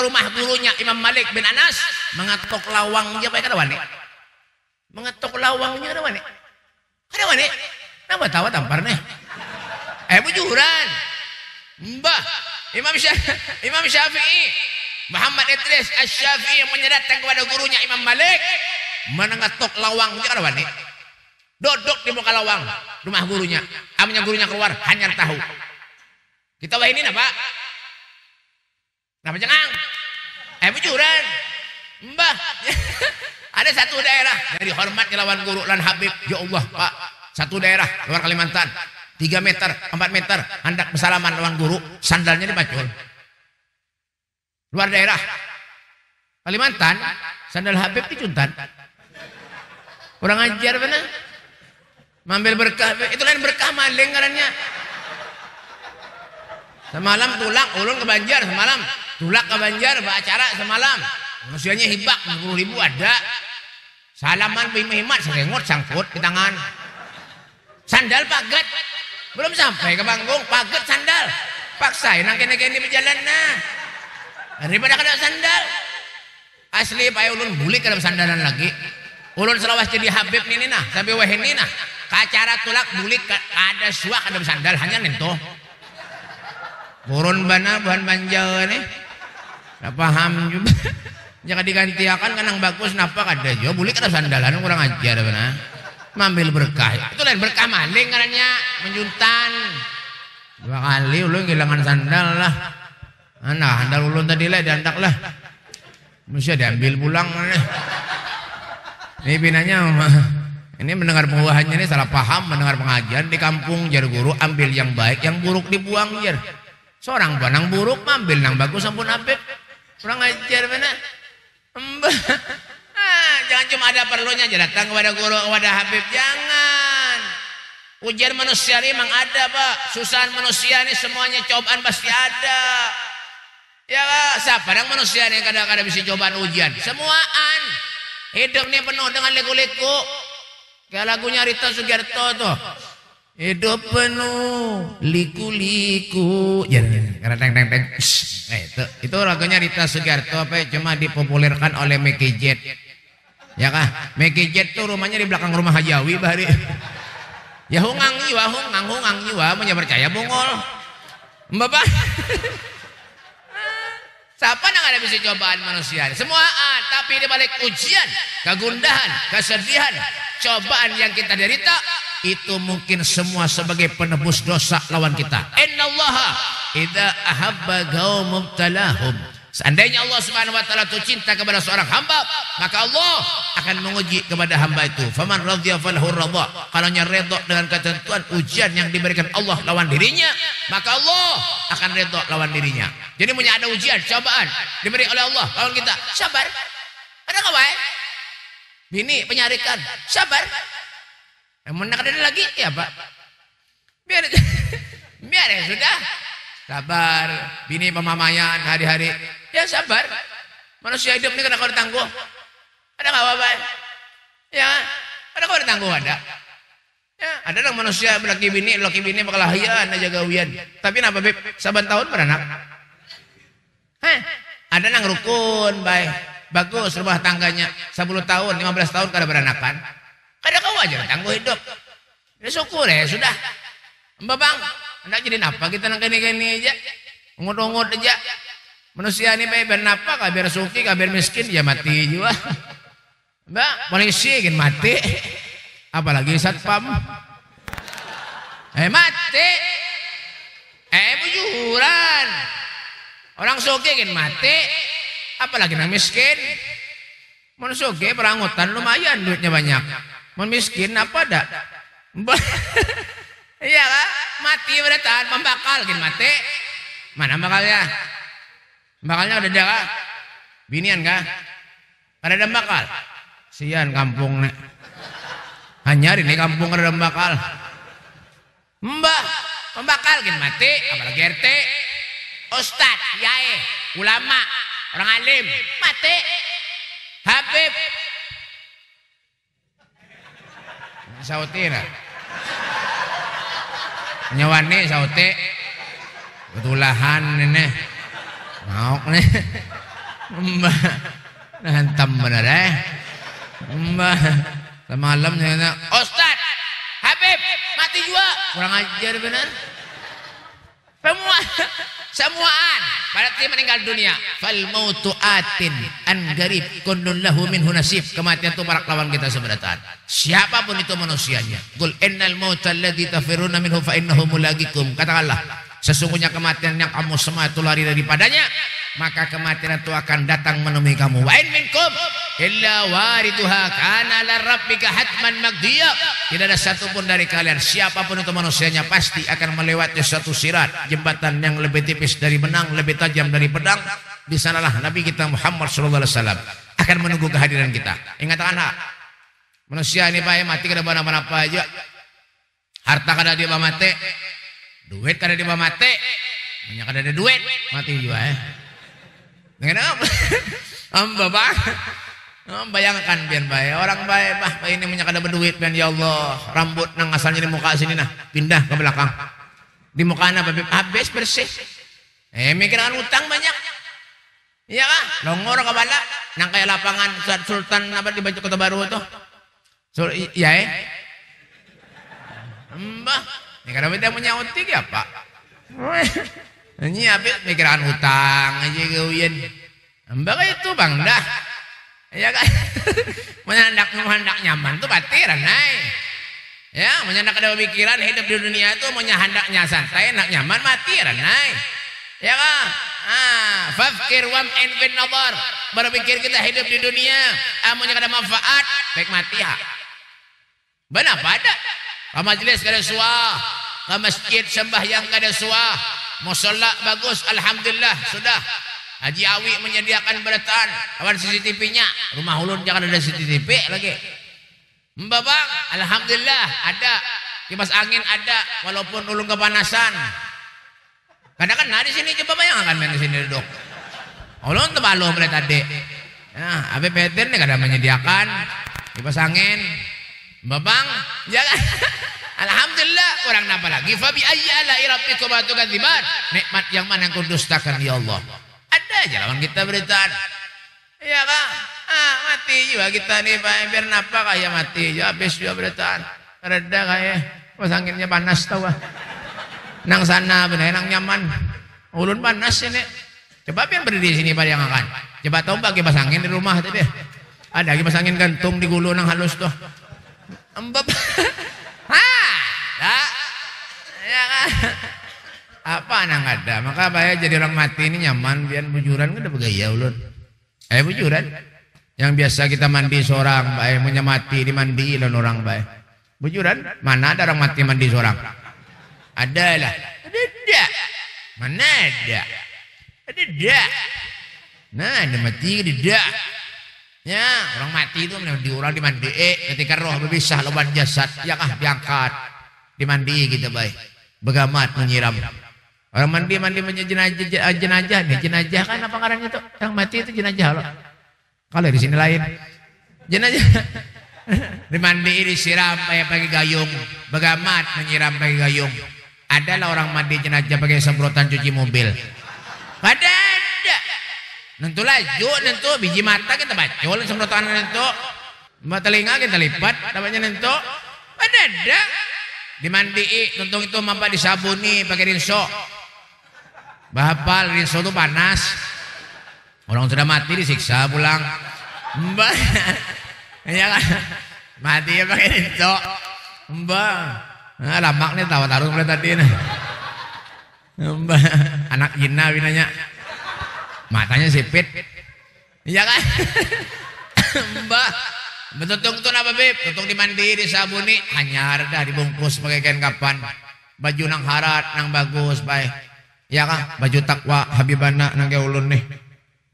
rumah gurunya Imam Malik bin Anas mengetuk lawangnya baik ada wani. Mengetuk lawangnya ada wani. Ada wani. Nama tahu tampar nih. Bujuran. Mbah Imam Syafi'i Muhammad Idris Asy-Syafi'i yang menyedatkan kepada gurunya Imam Malik mengetuk lawangnya ada wani. Duduk di muka lawang rumah gurunya. Amanya gurunya keluar hanya tahu. Kita wah ini apa? Nama cengang. Bujuran. Mbah. Ada satu daerah dari hormatnya lawan guru lan Habib. Ya Allah Pak. Satu daerah luar Kalimantan. 3 meter, 4 meter. Hendak bersalaman lawan guru. Sandalnya dibacul. Luar daerah Kalimantan. Sandal Habib dicuntan. Kurang ajar benar. Mambil berkah. Itu lain berkah maling karena. Semalam tulak ulun ke Banjar semalam. Tulak ke Banjar acara semalam. Manusianya hibak 10.000 ada. Salaman hemat serengot sangkut di tangan. Sandal paget. Belum sampai ke panggung paget sandal. Paksain nang kene-kene berjalan nah. Daripada kada sandal. Asli pae ulun bulik kada sandalan lagi. Ulun selawas jadi Habib ini nah, sampai weh ini nah. Kacara tulak bulik ada suak ada sandal hanya nento. Burun bana buhan banjau nih. Nggak paham juga. Jangan digantiakan kan yang bagus napa kada jo bulik ada sandalan kurang ajar benar. Mambil berkah. Itu lain berkah maling karena menjuntan. 2 kali ulun kehilangan sandal lah. Nah, sandal ulun tadi lah diandak lah. Mesti diambil pulang. Ini pinanya ini mendengar penguahannya ini salah paham mendengar pengajian di kampung jar guru ambil yang baik yang buruk dibuang jar. Seorang banang buruk ambil yang bagus ampun Habib. Kurang ajar mana? Jangan cuma ada perlunya aja datang kepada guru kepada Habib jangan. Ujian manusia ini memang ada Pak. Susahan manusia ini semuanya cobaan pasti ada. Ya Pak, siapa yang manusia ini kadang-kadang bisa cobaan ujian. Semuaan. Hidup ini penuh dengan liku-liku. Kayak lagunya Rita Sugiarto tuh. Hidup penuh liku-liku. Karena teng. Itu lagunya Rita Sugiarto apa cuma dipopulerkan oleh Mickey Jet. Ya kah? Mickey Jet tuh rumahnya di belakang rumah Hajawi bahari. Ya hungang jiwa punya percaya bungol. Bapak. Siapa yang ada bisa cobaan manusia? Semuaan, tapi di balik ujian, kegundahan, kesedihan, cobaan yang kita derita itu mungkin semua sebagai penebus dosa lawan kita. Innallaha idza ahabba qaumun talahum. Seandainya Allah Subhanahu wa taala itu cinta kepada seorang hamba, maka Allah akan menguji kepada hamba itu. Faman radhiya falahu radha. Kalau redha dengan ketentuan ujian yang diberikan Allah lawan dirinya, maka Allah akan redha lawan dirinya. Jadi punya ada ujian, cobaan diberi oleh Allah lawan kita. Sabar. Ada kawan? Bini penyarikan. Sabar. Menak ada lagi ya, Pak. Biar ya sudah. Sabar, bini pemamayan hari-hari. Ya sabar. Manusia hidup ini kena kau ditangguh. Ada nggak apa-apa? Ya, ada kau ditangguh ada. Ya, Ada nang manusia laki bini bakalahian aja gawian. Tapi napa beb? Saban tahun beranak. Ada nang rukun baik. Bagus rumah tangganya 10 tahun, 15 tahun kada beranakan. Kada kau aja tangguh hidup. Ya syukur ya sudah. Mbak Bang, hendak jadi napa kita nang kene-kene aja. Ngut-ngut aja. Manusia ini baik bernapa kabir suki, kabir miskin ya mati juga. Mbak, polisi kan mati. Apalagi satpam. Mati. Bujuran. Orang suki kan mati. Apalagi nang miskin. Mun suki perangutan lumayan duitnya banyak. Mun miskin apa dah? Iya kan? Mati bertahan pembakal kan mati. Mana bakalnya? Bakalnya udah ada kah? Binian kah? Kada ada bakal. Sian kampung nek. Hanya ini kampung kada ada bakal. Mbah, pembakal kan mati, apalagi RT. Ustad, yae, ulama, orang alim, mati. Habib. Sauti na. Nyawani sauti. Betulahan ini. Ngauk nih. Mbah. Hantam bener Mbah. Semalam nyana. Ustad. Habib. Mati juga. Kurang ajar bener. Semuaan. Berarti meninggal dunia. Fal mautu atin. An garib. Kunnun lahu minhu nasib. Kematian itu para lawan kita sebenarnya. Siapapun itu manusianya. Qul innal mauta alladhi tafiruna minhu fa innahu mulaqikum. Katakanlah. Sesungguhnya kematian yang kamu semua itu lari daripadanya, maka kematian itu akan datang menemui kamu. Wa in minkum illa wariduha kana ala rabbika hatman maqdiya. Tidak ada satupun dari kalian, siapapun itu manusianya, pasti akan melewati suatu sirat, jembatan yang lebih tipis dari benang, lebih tajam dari pedang. Di sanalah Nabi kita Muhammad sallallahu alaihi wasallam akan menunggu kehadiran kita. Ingat anak, manusia ini Pak mati kada apa aja. Harta kada dia mati. Duit kada dia mati. Banyak kada ada duit, mati juga Dengan apa? Bapak. Bayangkan biar baik. Orang baik bah ini punya kada berduit biar ya Allah. Rambut nang asalnya di muka sini nah, pindah ke belakang. Di muka na habis bersih. Mikiran utang banyak. Iya kah? Longor kabala nang kayak lapangan Sultan apa di Baju Kota Baru itu. Iya Mbah, ini kada kita punya utik ya Pak. Ini habis mikiran utang aja gawian. Mbak itu Bang dah. Ya kan? Menyandak nyaman tuh batiran naik. Ya, menyandak ada pikiran hidup di dunia itu menyandak santai, enak nyaman mati naik. Ya kan? Fakir wam en bin nazar. Berpikir kita hidup di dunia, amunnya kada manfaat, baik mati ya. Benar pada? Ke majelis kada suah, ke masjid sembahyang kada suah, musalla bagus, alhamdulillah sudah. Haji Awi menyediakan berataan kawan CCTV-nya. Rumah ulun jangan ada CCTV lagi. Mbak Bang, alhamdulillah ada. Kipas angin ada walaupun ulun kepanasan. Kadang-kadang di sini coba bayangkan main di sini duduk. Ulun terbalo mulai tadi. Ya, Abi Peter nih kadang menyediakan kipas angin. Mbak Bang, jangan. Alhamdulillah, kurang napa lagi? Fa bi ayyi ala'i rabbikum tukadziban? Nikmat yang mana yang kau dustakan ya Allah? Ada aja lawan kita beritaan. Iya kak, mati juga kita nih Pak. Biar napa kayak mati juga, habis juga beritaan. Reda kayak, pas anginnya panas tau ah. Nang sana bener, nang nyaman. Ulun panas ini. Coba biar berdiri di sini Pak yang akan. Coba tahu Pak kipas angin di rumah tadi. Ada kipas angin gantung di gulu nang halus tuh. Embab. Ya kan? Apa nang ada? Maka bayar jadi orang mati ini nyaman, biar bujuran kan udah begaya ulun. Bujuran. Yang biasa kita mandi seorang, bayar punya mati dimandi lan orang bayar. Bujuran, mana ada orang mati mandi seorang? Ada lah. Ada. Mana ada? Ada. Nah, ada mati ada. Ya, orang mati itu di orang dimandi. Ketika roh berpisah lawan jasad, ya kah diangkat, dimandi kita baik. Begamat menyiram. Orang mandi jenazah nih, jenazah kan apa karang itu? Yang mati itu jenazah loh. Kalau di sini lain, jenazah Dimandiin, disiram pakai gayung. Bagamat menyiram pakai gayung. Adalah orang mandi jenazah pakai semprotan cuci mobil. Ada. Nentu laju, nentu biji mata kita bacol semprotan nentu. Mata telinga kita lipat, dapatnya nentu. Ada. Dimandiin, tentu itu mampa disabuni pakai rinso. Bahapal rinso itu panas. Orang sudah mati disiksa pulang. Mbak, iya kan? Mati ya pakai rinso. Mbak, lamak nih tawa taruh mulai tadi nih. Mbak, anak jina binanya. Matanya sipit. Iya kan? Mbak, betul tuh apa beb? Tutung dimandi, disabuni, hanyar dah dibungkus pakai kain kapan. Baju nang harat, nang bagus, baik. Ya kah? Baju takwa Habibana nang ulun nih.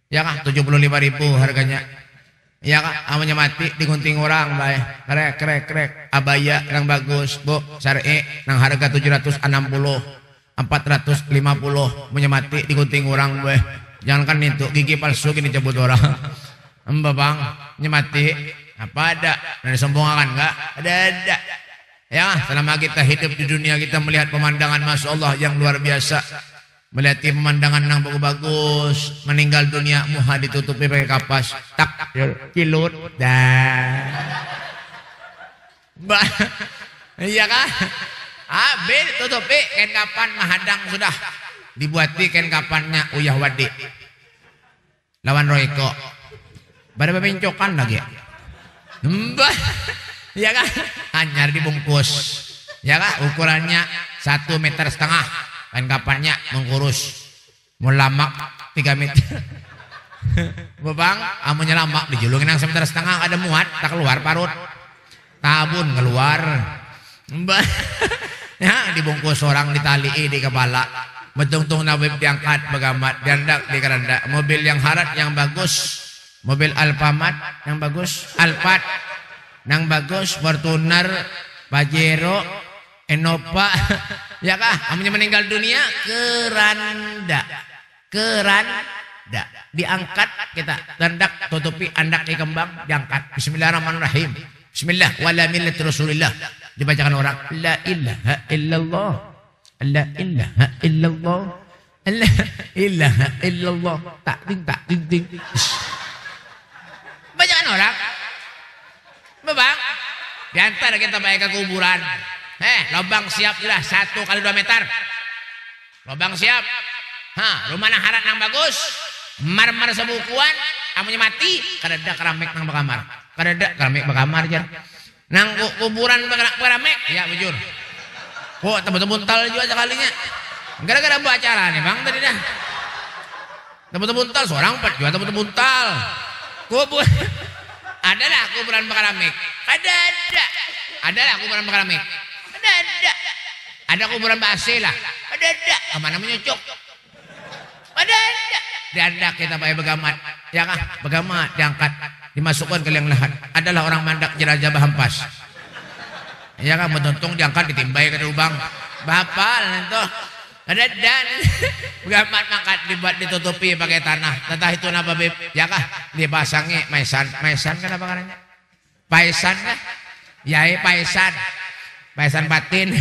Ya kah? 75.000 harganya. Ya kah? Amanya mati digunting orang, baik. Krek. Abaya nang bagus, Bu. Syar'i nang harga 760, 450. Amanya mati digunting orang, baik. Jangankan itu gigi palsu gini cabut orang. Mbak bang, nyemati apa ada? Dan disombongkan enggak? Ada. Ya, selama kita hidup di dunia kita melihat pemandangan Masya Allah yang luar biasa. Melihat pemandangan yang bagus-bagus. Meninggal dunia muha ditutupi pakai kapas. Tak kilut dah. Mbak, iya kan? Tutupi kain kapan mahadang sudah. Dibuati kain kapannya Uyah Wadi lawan Royko. Pada pembencokan lagi. Mbah, ya kan? Hanyar dibungkus. Ya kan? Ukurannya 1,5 meter. Kain kapannya mengkurus. Mau lamak 3 meter. Bang, amunya lamak dijulungin yang 1,5 meter ada muat, tak keluar parut. Tabun keluar. Mbah, ya dibungkus orang ditali di kepala. Betung-tung nabib diangkat bagamat diandak di keranda. Mobil yang harat yang bagus, mobil Alfamart yang bagus, Alphard yang bagus, Fortuner, Pajero, Innova. Ya kah? Amunya meninggal dunia keranda diangkat kita dandak tutupi andak di kembang diangkat. Bismillahirrahmanirrahim. Bismillah wala millat Rasulillah. Dibacakan orang la ilaha illallah. La ilaha illallah. La ilaha illallah. Tak ting. Bacakan orang. Bang, diantar kita baik ke kuburan. Lubang siap jelas 1 kali 2 meter. Lubang siap. Rumah nang harat nang bagus. Marmar sebukuan. Amunya mati. Kadada keramik nang bakamar. Kadada keramik bakamar jar. Nang kuburan keramik. Ya bujur. Kok tebel-tebuntal juga sekalinya. Gara-gara buat acara nih bang tadi dah. Tebel-tebuntal seorang 4 juga tebel-tebuntal. Kubur. Adalah kuburan keramik. Adalah kuburan keramik. Ada kuburan basi lah. Ada. Kemana menyucuk? Ada. Diandak kita pakai begamat. Ya kah? Begamat diangkat. Dimasukkan ke liang lahat. Adalah orang mandak jenazah bahampas. Ya kan mentuntung diangkat ditimbai ke lubang. Bapal itu. Ada dan begamat mangkat dibuat ditutupi pakai tanah. Entah itu apa beb? Ya kah? Dipasangi maisan. Maisan kan apa karanya? Paisan kah? Yai paisan. Paisan batin.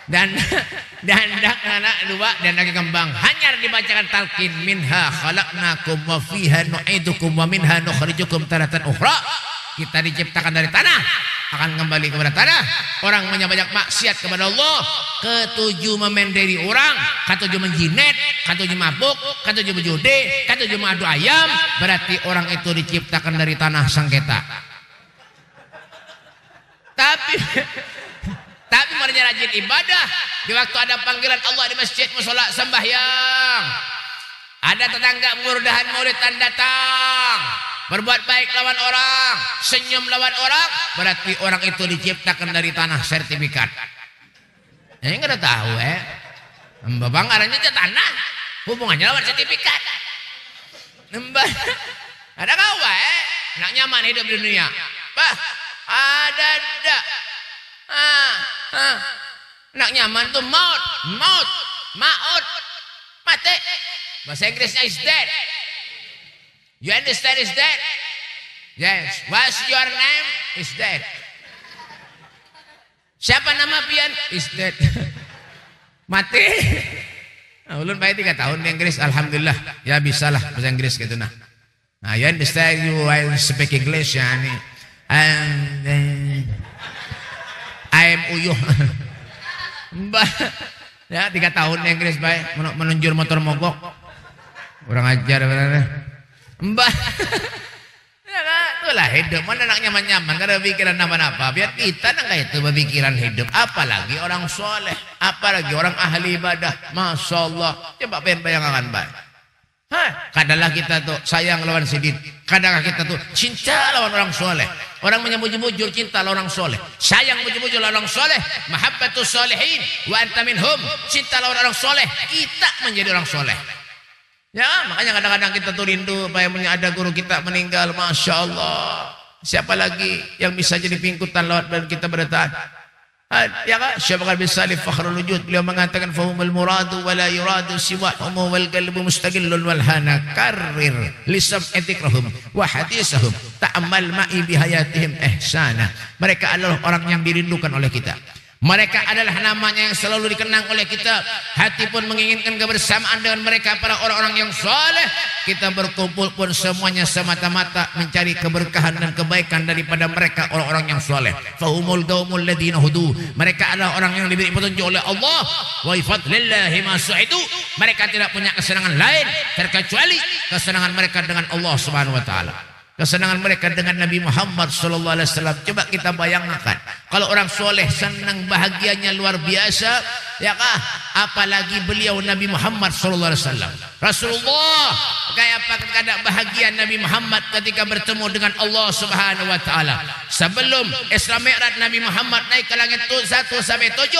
Dan anak dua dan lagi kembang. Hanyar dibacakan talqin minha khalaqnakum wa fiha nu'idukum wa minha nukhrijukum taratan ukhra. Kita diciptakan dari tanah, akan kembali kepada tanah. Orang banyak maksiat kepada Allah. Ketujuh memenderi orang, ketujuh menjinet, ketujuh mabuk, ketujuh berjudi, ketujuh mengadu ayam. Berarti orang itu diciptakan dari tanah sengketa. Tapi mereka rajin ibadah. Di waktu ada panggilan Allah di masjid, musola sembahyang. Ada tetangga mengurdahan maulidan datang. Berbuat baik lawan orang, senyum lawan orang, berarti orang itu diciptakan dari tanah sertifikat. Ini nggak ada tahu Mbak arahnya aja tanah, hubungannya lawan sertifikat. Mbak, ada kau nak nyaman hidup di dunia. Bah, ada. Nak nyaman tuh maut, mati. Bahasa Inggrisnya is dead. You understand is that? Yes. What's your name? is dead. Siapa nama pian? Is dead. Mati. Nah, ulun baik 3 tahun di Inggris, alhamdulillah. Ya bisalah bahasa Inggris gitu nah. Nah, you understand you I speak English ya nih. I'm uyuh. Mbah. Ya 3 tahun di Inggris baik menunjur motor mogok. Kurang ajar benar. Mbah. Ya kan, itulah hidup. Mana nak nyaman-nyaman, gak ada pikiran apa-apa. Biar kita nak itu berpikiran hidup. Apalagi orang soleh, apalagi orang ahli ibadah. Masya Allah. Coba pengen bayangkan baik. Kadanglah kita tuh sayang lawan sidin. Kadanglah kita tuh cinta lawan orang soleh. Orang menyebut-bujur cinta lawan orang soleh. Sayang bujur-bujur lawan orang soleh. Mahabbatus solehin. Wa anta minhum. Cinta lawan orang soleh. Kita menjadi orang soleh. Ya, makanya kadang-kadang kita tuh rindu supaya ada guru kita meninggal. Masya Allah. Siapa lagi yang bisa jadi pingkutan lewat dan kita bertahan? Ya kan? Syekh Bakar bin Salih Fakhrul Wujud beliau mengatakan fahumul muradu wa la yuradu siwahum wal qalbu mustaqillun wal hana karrir lisam etikrahum wa hadisahum ta'ammal ma'i bihayatihim ihsana. Mereka adalah orang yang dirindukan oleh kita. Mereka adalah namanya yang selalu dikenang oleh kita. Hati pun menginginkan kebersamaan dengan mereka para orang-orang yang saleh. Kita berkumpul pun semuanya semata-mata mencari keberkahan dan kebaikan daripada mereka orang-orang yang saleh. Fahumul qaumul ladzina hudu. Mereka adalah orang yang diberi petunjuk oleh Allah. Wa fadlillahi ma su'idu. Mereka tidak punya kesenangan lain terkecuali kesenangan mereka dengan Allah Subhanahu wa taala. Kesenangan mereka dengan Nabi Muhammad sallallahu alaihi wasallam. Coba kita bayangkan, kalau orang soleh senang bahagianya luar biasa, ya kah? Apalagi beliau Nabi Muhammad sallallahu alaihi wasallam. Rasulullah kayak apa keadaan bahagia Nabi Muhammad ketika bertemu dengan Allah Subhanahu wa taala. Sebelum Isra Mi'raj Nabi Muhammad naik ke langit 1 sampai 7,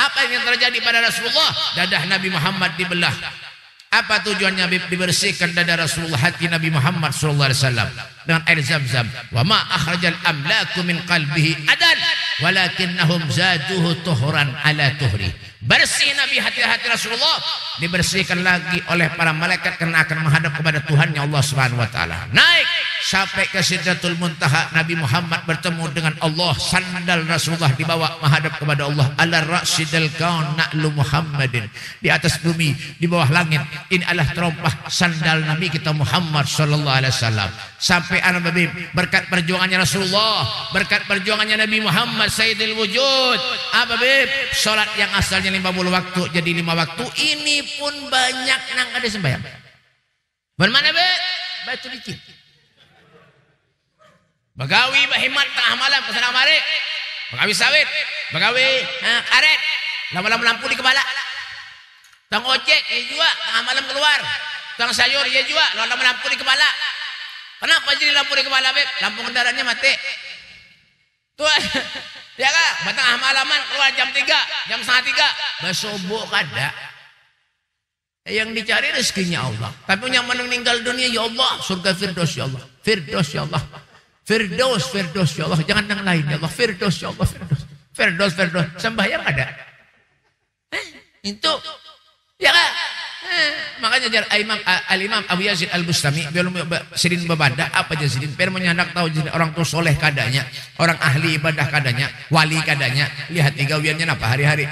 apa yang terjadi pada Rasulullah? Dadah Nabi Muhammad dibelah. Apa tujuannya dibersihkan dada Rasulullah, hati Nabi Muhammad sallallahu alaihi wasallam dengan air Zam-Zam. Wa ma akhrajal amlaku min qalbihi adan walakinnahum zaduhu tuhran ala tuhri. Bersih Nabi hati-hati Rasulullah dibersihkan lagi oleh para malaikat karena akan menghadap kepada Tuhannya Allah Subhanahu wa taala. Naik sampai ke Sidratul Muntaha, Nabi Muhammad bertemu dengan Allah, sandal Rasulullah dibawa menghadap kepada Allah. Ala ra'sidil kaun na'lu Muhammadin. Di atas bumi, di bawah langit, ini adalah terompah sandal Nabi kita Muhammad sallallahu alaihi wasallam. Sampai anak Nabi berkat perjuangannya Rasulullah, berkat perjuangannya Nabi Muhammad Sayyidil Wujud. Apa beb? Salat yang asalnya 50 waktu jadi 5 waktu. Ini pun banyak nang ada sembahyang. Bagaimana beb? Batu licin. Bagawi bahimat tengah malam kesana mari. Bagawi sawit, bagawi karet. Lama-lama lampu di kepala. Tang ojek ya juga tengah malam keluar. Tang sayur ya juga lama-lama lampu di kepala. Kenapa jadi lampu di kepala beb? Lampu kendaraannya mati. Tuh, ya kan? Batang malaman keluar jam 3, jam setengah 3. Bersubuh kada. Yang dicari rezekinya Allah. Tapi yang meninggal dunia ya Allah, surga Firdaus ya Allah. Firdaus ya Allah. Firdaus, Firdaus ya Allah. Jangan yang lain ya Allah. Firdaus ya Allah, Firdaus. Firdaus, Firdaus. Sembahyang ada. Itu ya kan? Makanya Al-Imam Abu Yazid Al-Bustami belum sidin babada apa aja sidin per menyandak tahu jadi orang tuh soleh kadanya, orang ahli ibadah kadanya, wali kadanya. Lihat gawiannya apa hari-hari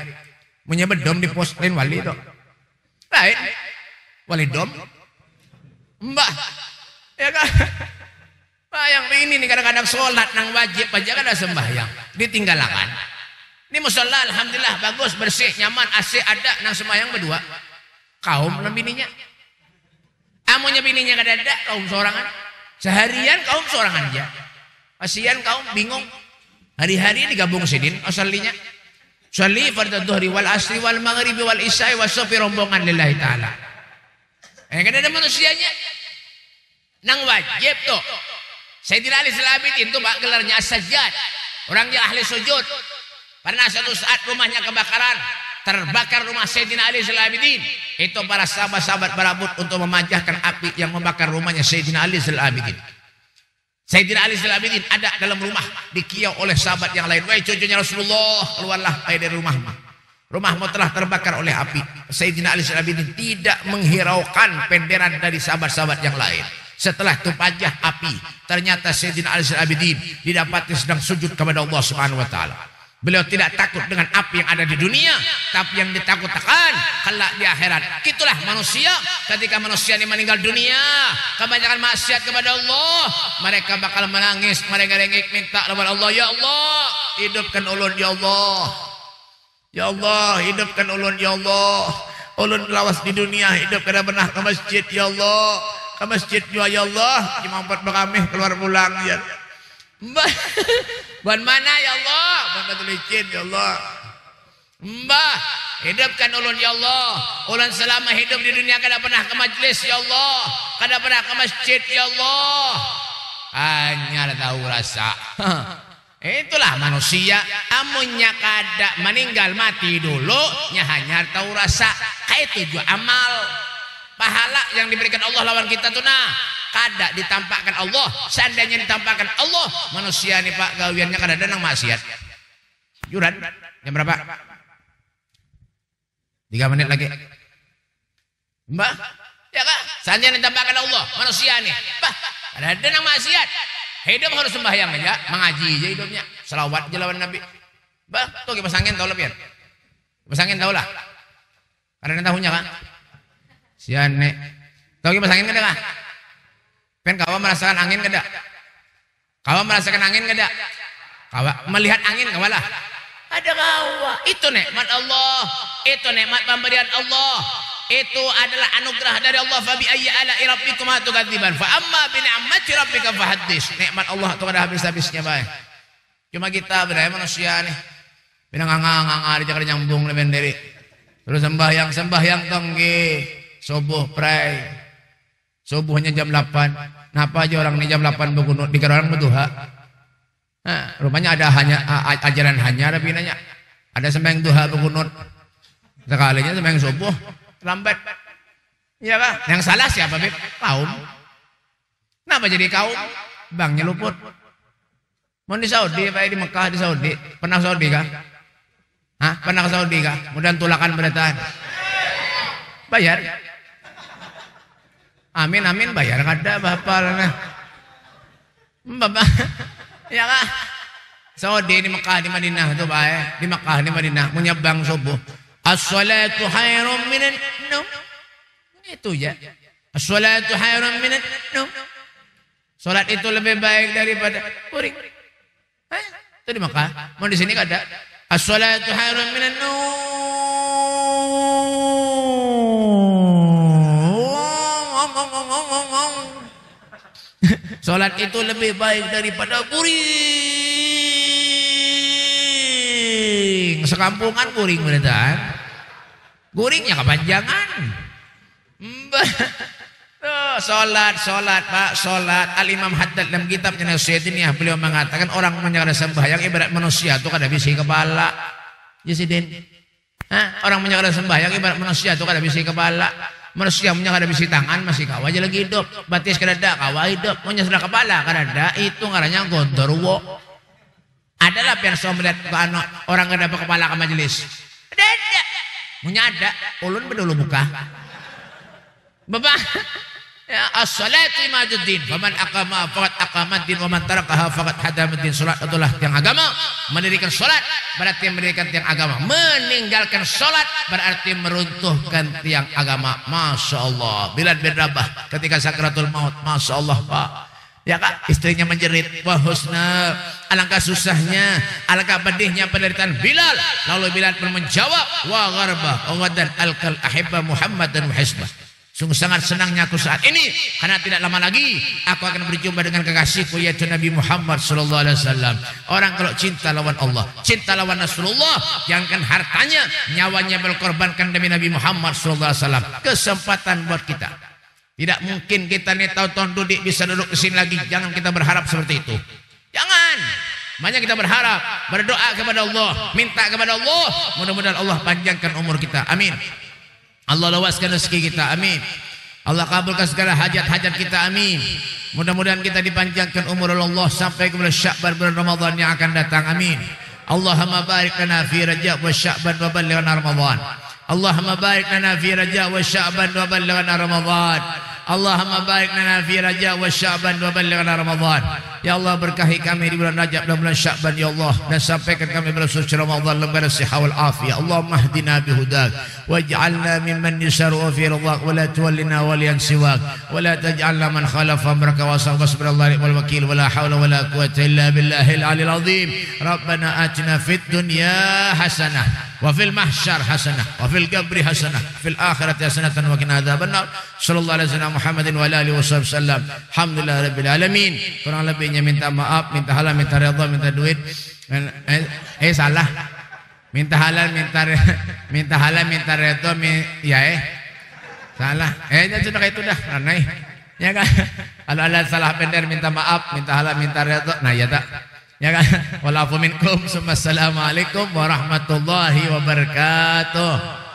menyebut dom di pos lain wali itu lain wali dom mbah ya kan. Yang ini nih kadang-kadang sholat nang wajib aja kan ada sembahyang ditinggalkan. Ini musola alhamdulillah bagus bersih nyaman AC ada nang sembahyang berdua. Kaum dan bininya. Amunya bininya kada ada, kaum sorangan. Seharian kaum sorangan aja. Kasihan kaum bingung. Hari-hari digabung sidin asalinya. Sholli fardhu dhuhri wal asri wal maghribi wal isya'i wasofi rombongan lillahi ta'ala. Kada ada manusianya. Nang wajib tuh. Sayyidina Ali Al-Abidin itu gelarnya as-sajjad. Orangnya ahli sujud. Pernah suatu saat rumahnya kebakaran. Terbakar rumah Sayyidina Ali Al-Abidin. Itu para sahabat-sahabat berebut untuk memajahkan api yang membakar rumahnya Sayyidina Ali Al-Abidin. Sayyidina Ali Al-Abidin ada dalam rumah dikiau oleh sahabat yang lain. Wahai cucunya Rasulullah, keluarlah dari rumahmu. Rumahmu telah terbakar oleh api. Sayyidina Ali Al-Abidin tidak menghiraukan penderan dari sahabat-sahabat yang lain. Setelah itu pajah api, ternyata Sayyidina Ali Abidin didapati sedang sujud kepada Allah Subhanahu wa taala. Beliau tidak takut dengan api yang ada di dunia, tapi yang ditakutkan kelak di akhirat. Itulah manusia. Ketika manusia ini meninggal dunia, kebanyakan maksiat kepada Allah, mereka bakal menangis, mereka rengek minta kepada Allah, ya Allah, hidupkan ulun ya Allah. Ya Allah, hidupkan ulun ya Allah. Ulun lawas di dunia, hidup kada pernah ke masjid ya Allah. Ke masjid juga ya Allah, cuma buat kami keluar pulang ya. Buat mana ya Allah? Buat batu licin ya Allah. Mbah, hidupkan ulun ya Allah. Ulun selama hidup di dunia kada pernah ke majlis ya Allah, kada pernah ke masjid ya Allah. Hanya tahu rasa. Itulah manusia. Amunnya kada meninggal mati dulu, nya hanya tahu rasa. Kayak itu juga amal. Pahala yang diberikan Allah lawan kita tuh nah kada ditampakkan Allah. Seandainya ditampakkan Allah, manusia nih Pak gawiannya kada ada nang maksiat. Juran jam berapa? 3 menit lagi. Mbak, ya Kak, seandainya ditampakkan Allah, manusia nih, Pak, kada ada nang maksiat. Hidup harus sembahyang aja, mengaji aja hidupnya, selawat aja lawan Nabi. Mbak, tuh kipas angin tahu lebih. Kipas angin tahu lah. Kada tahunya Kak. Siane. Tahu kipas angin kada Kak? Pen kawa merasakan angin kada? Kawa merasakan angin kada? Kawa melihat angin kawalah. Ada kawa. Itu nikmat Allah. Itu nikmat pemberian Allah. Itu adalah anugerah dari Allah. Fa bi ayyi ala'i rabbikuma tukadziban. Fa amma bi ni'mati rabbika fahaddits. Nikmat Allah itu kada habis-habisnya bae. Cuma kita benar manusia nih. Binang ngang-ngang kada nyambung leben diri. Terus sembahyang tongge. Subuh pray. Subuhnya jam 8. Kenapa aja orang ini jam 8 berkunut dikira orang berduha? Nah, rupanya ada ajaran hanya tapi nanya. Ada sembahyang duha berkunut. Sekalinya sembahyang subuh lambat. Iya Kak? Yang salah siapa, Beb? Kaum. Kenapa jadi kaum? Banknya luput. Mau di Saudi, Pak, di Mekah, di Saudi. Pernah Saudi kah? Hah? Pernah ke Saudi kah? Kemudian tulakan bertahan. Bayar. Amin bayar kada bapak lah. Bapak. Ya Kak. Saudi di Mekah di Madinah itu baik. Di Mekah di Madinah punya bank subuh. As-salatu khairum minan naum. Itu ya. As-salatu khairum minan naum. Salat itu lebih baik daripada kuring. Itu di Mekah. Mau di sini kada. As-salatu khairum minan naum. Salat itu lebih baik daripada kuring. Sekampungan kuring beneran. Kuringnya kepanjangan. Salat Pak, salat. Al-Imam Haddad dalam kitabnya Nasihatiniyah beliau mengatakan orang menyangka sembahyang ibarat manusia itu kada bisi kepala. Jasidin. Orang menyangka sembahyang ibarat manusia itu kada bisi kepala. Manusia punya kada bisi tangan masih kawa aja lagi hidup. Batis kada ada kawa hidup. Punya sudah kepala kada ada. Itu ngarannya gondorwo. Adalah yang saya melihat orang kada ada kepala ke majelis. Ada. Punya ada. Ulun bedulu buka. Bapak. Ya, as-salatu imaduddin. Faman aqama faqad aqamaddin wa man tarakaha faqad hadamaddin. Salat adalah tiang agama. Mendirikan salat berarti mendirikan tiang agama. Meninggalkan salat berarti meruntuhkan tiang agama. Masya Allah. Bilal bin Rabah ketika sakratul maut, Masya Allah Pak. Ya Kak, istrinya menjerit. Wah husna, alangkah susahnya, alangkah pedihnya penderitaan Bilal. Lalu Bilal pun menjawab, wa gharba wa dan alkal ahibba Muhammad dan muhisbah. Sungguh sangat senangnya aku saat ini karena tidak lama lagi aku akan berjumpa dengan kekasihku yaitu Nabi Muhammad sallallahu alaihi wasallam. Orang kalau cinta lawan Allah, cinta lawan Rasulullah, jangankan hartanya, nyawanya berkorbankan demi Nabi Muhammad sallallahu alaihi wasallam. Kesempatan buat kita. Tidak mungkin kita nih tahun-tahun duduk bisa duduk ke sini lagi. Jangan kita berharap seperti itu. Jangan. Banyak kita berharap, berdoa kepada Allah, minta kepada Allah, mudah-mudahan Allah panjangkan umur kita. Amin. Allah luaskan rezeki kita, amin. Allah kabulkan segala hajat-hajat kita, amin. Mudah-mudahan kita dipanjangkan umur Allah sampai kepada Sya'ban bulan Ramadan yang akan datang, amin. Allahumma barik lana fi Rajab wa Sya'ban wa ballighna Ramadan. Allahumma barik lana fi Rajab wa Sya'ban wa ballighna Ramadan. Allahumma barik lana fi Rajab wa Sya'ban wa ballighna Ramadan. Ya Allah, berkahi kami di bulan Rajab dan bulan Sya'ban ya Allah, dan sampaikan kami bulan suci Ramadan lembar sihah wal afiyah. Allahumma hdina bihudak waj'alna mimman yasaru fi ridhak wa la tuwallina waliyan siwak wa la taj'alna man khalafa amraka wa sablallahu wal wakil wa la hawla wa la quwwata illa billahil aliyil azim. Rabbana atina fid dunya hasanah wa fil mahsyar hasanah wa fil qabri hasanah fil akhirati hasanatan wa qina adzabannar. Sallallahu alaihi wasallam Muhammadin wa alihi wasallam. Alhamdulillah rabbil alamin. Kurang lebihnya minta maaf, minta halal, minta redha, minta duit. Salah. Minta halal, minta halal, minta redha, salah. Sudah kayak itu dah. Aneh. Ya kan? Kalau ada salah benar minta maaf, minta halal, minta redha. Nah, ya tak. Ya kan? Walafu minkum. Assalamualaikum warahmatullahi wabarakatuh.